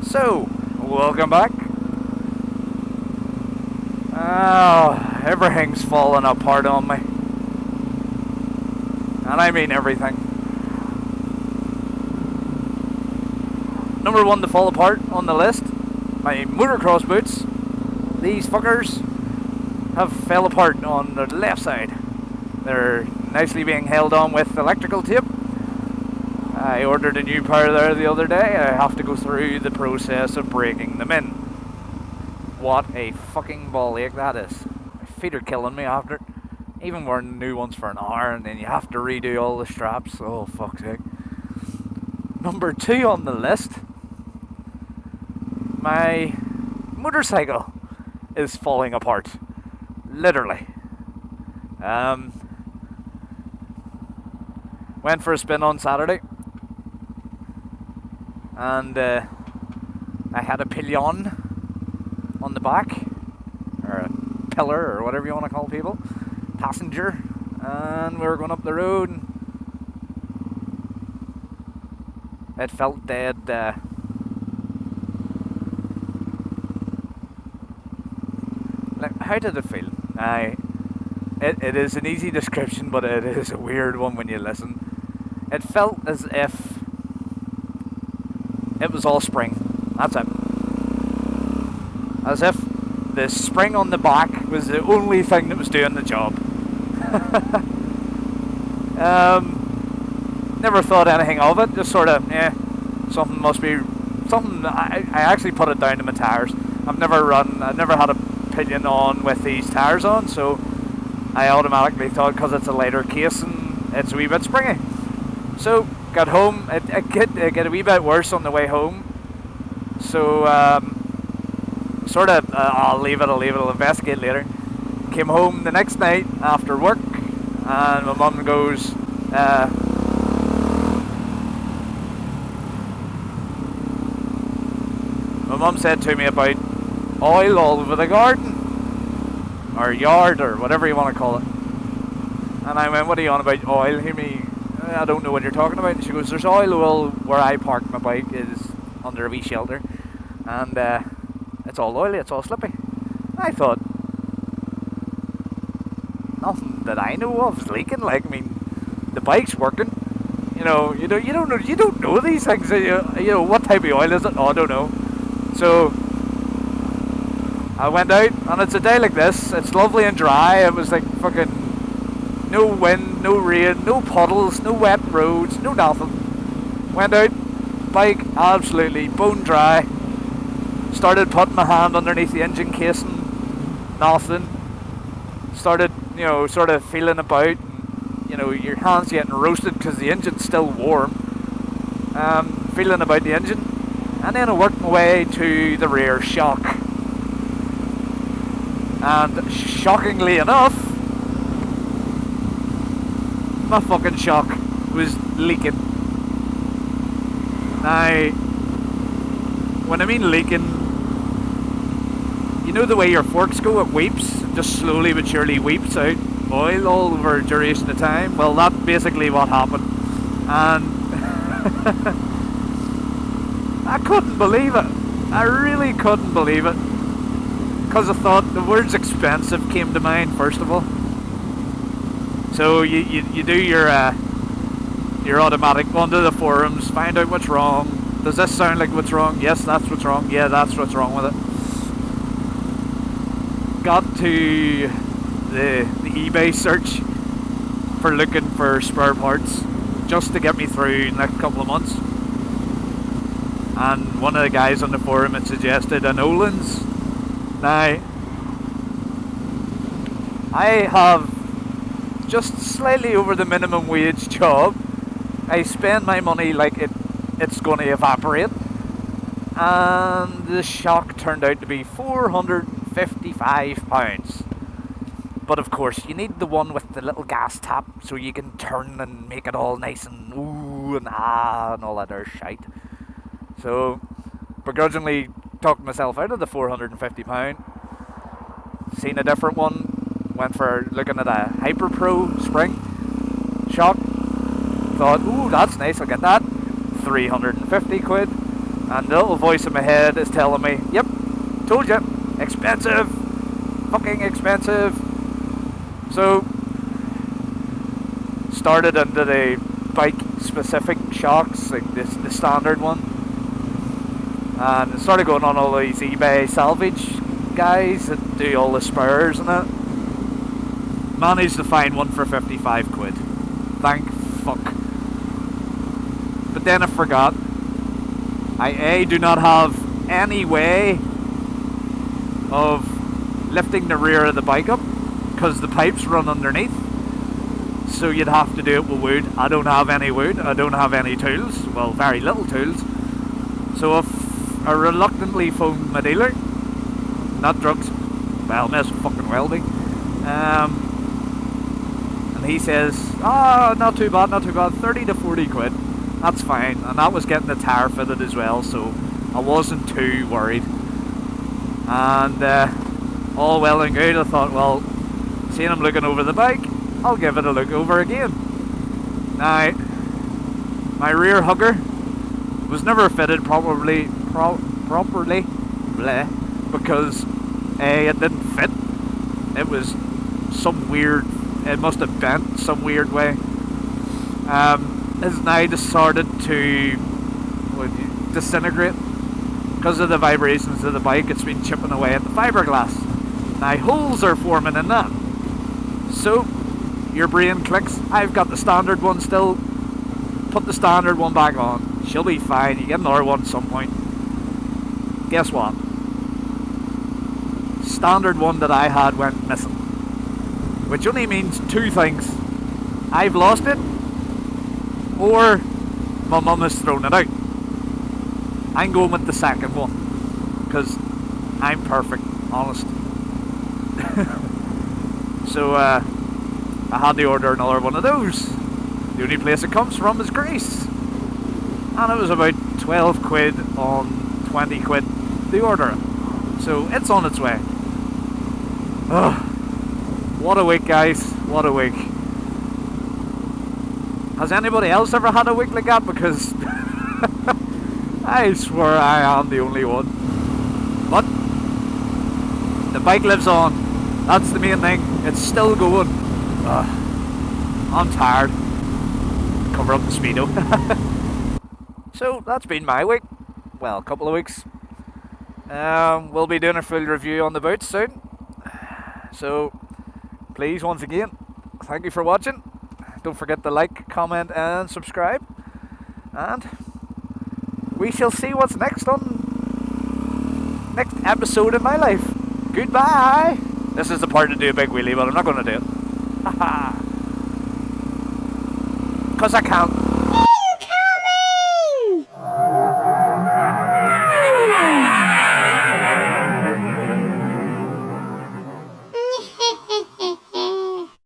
So, welcome back. Oh, everything's falling apart on me. And I mean everything. Number one to fall apart on the list, my motocross boots. These fuckers have fell apart on the left side. They're nicely being held on with electrical tape. I ordered a new pair there the other day. I have to go through the process of breaking them in. What a fucking ball ache that is. My feet are killing me after it. Even wearing new ones for an hour and then you have to redo all the straps. Oh, fuck's sake. Number two on the list, my motorcycle is falling apart. Literally. Went for a spin on Saturday. And I had a pillion on the back, or a pillar, or whatever you want to call people, passenger, and we were going up the road, and it felt dead. Like, how did it feel? It is an easy description, but it is a weird one when you listen. It felt as if it was all spring. That's it. As if the spring on the back was the only thing that was doing the job. Never thought anything of it. Just sort of, something must be something. I actually put it down to my tires. I've never had a pillion on with these tires on, so I automatically thought because it's a lighter case and it's a wee bit springy. So got home. It get a wee bit worse on the way home. So I'll leave it. I'll investigate later. Came home the next night after work, and my mum goes, my mum said to me about oil all over the garden, or yard, or whatever you want to call it. And I went, what are you on about oil? Hear me, I don't know what you're talking about. And she goes, there's oil where I park my bike is under a wee shelter, and it's all oily, it's all slippy. I thought, nothing that I know of is leaking. Like, I mean, the bike's working. You don't know these things. You know what type of oil is it? Oh, I don't know. So I went out, and it's a day like this. It's lovely and dry. It was like fucking no wind, no rain, no puddles, no wet roads, no nothing. Went out, bike absolutely bone dry. Started putting my hand underneath the engine casing, nothing. Started, sort of feeling about. Your hands getting roasted because the engine's still warm. Feeling about the engine, and then I worked my way to the rear shock. And shockingly enough, my fucking shock was leaking. Now, when I mean leaking, you know the way your forks go, it weeps, just slowly but surely weeps out oil all over a duration of time. Well, that's basically what happened. And I couldn't believe it. I really couldn't believe it. Because I thought the words expensive came to mind first of all. So you do your automatic, go onto the forums, find out what's wrong. Does this sound like what's wrong? Yes, that's what's wrong. Yeah, that's what's wrong with it. Got to the eBay search for looking for spare parts just to get me through the next couple of months. And one of the guys on the forum had suggested an Olin's. Now, I have just slightly over the minimum wage job. I spend my money like it's going to evaporate, and the shock turned out to be £455. But of course, you need the one with the little gas tap so you can turn and make it all nice and ooh and ah and all that other shite. So, begrudgingly talked myself out of the £450. Seen a different one. Went for looking at a Hyper Pro spring shock. Thought, ooh, that's nice, I'll get that. 350 quid. And the little voice in my head is telling me, yep, told you, expensive. Fucking expensive. So, started into the bike specific shocks, like the standard one. And started going on all these eBay salvage guys that do all the spurs and that. Managed to find one for 55 quid. Thank fuck. But then I forgot. I do not have any way of lifting the rear of the bike up because the pipes run underneath. So you'd have to do it with wood. I don't have any wood. I don't have any tools. Well, very little tools. So I reluctantly phoned my dealer. Not drugs. Well, miss fucking welding. And he says, not too bad, 30 to 40 quid. That's fine. And that was getting the tyre fitted as well, so I wasn't too worried. And all well and good, I thought, well, seeing him looking over the bike, I'll give it a look over again. Now, my rear hugger was never fitted properly, because A, it didn't fit. It was some weird, it must have bent some weird way. Has now started to disintegrate because of the vibrations of the bike. It's been chipping away at the fiberglass. Now holes are forming in that. So your brain clicks, I've got the standard one still, put the standard one back on. She'll be fine, you get another one at some point. Guess what? Standard one that I had went missing. Which only means two things. I've lost it, or my mum has thrown it out. I'm going with the second one, because I'm perfect, honest. So I had to order another one of those. The only place it comes from is Greece. And it was about 12 quid on 20 quid to order it. So it's on its way. Ugh. What a week, guys. What a week. Has anybody else ever had a week like that? Because I swear I am the only one. But the bike lives on. That's the main thing. It's still going. I'm tired. Cover up the speedo. So that's been my week. Well, a couple of weeks. We'll be doing a full review on the boots soon. So please, once again, thank you for watching. Don't forget to like, comment and subscribe. And we shall see what's next episode of my life. Goodbye. This is the part to do a big wheelie, but I'm not going to do it. Because I can't.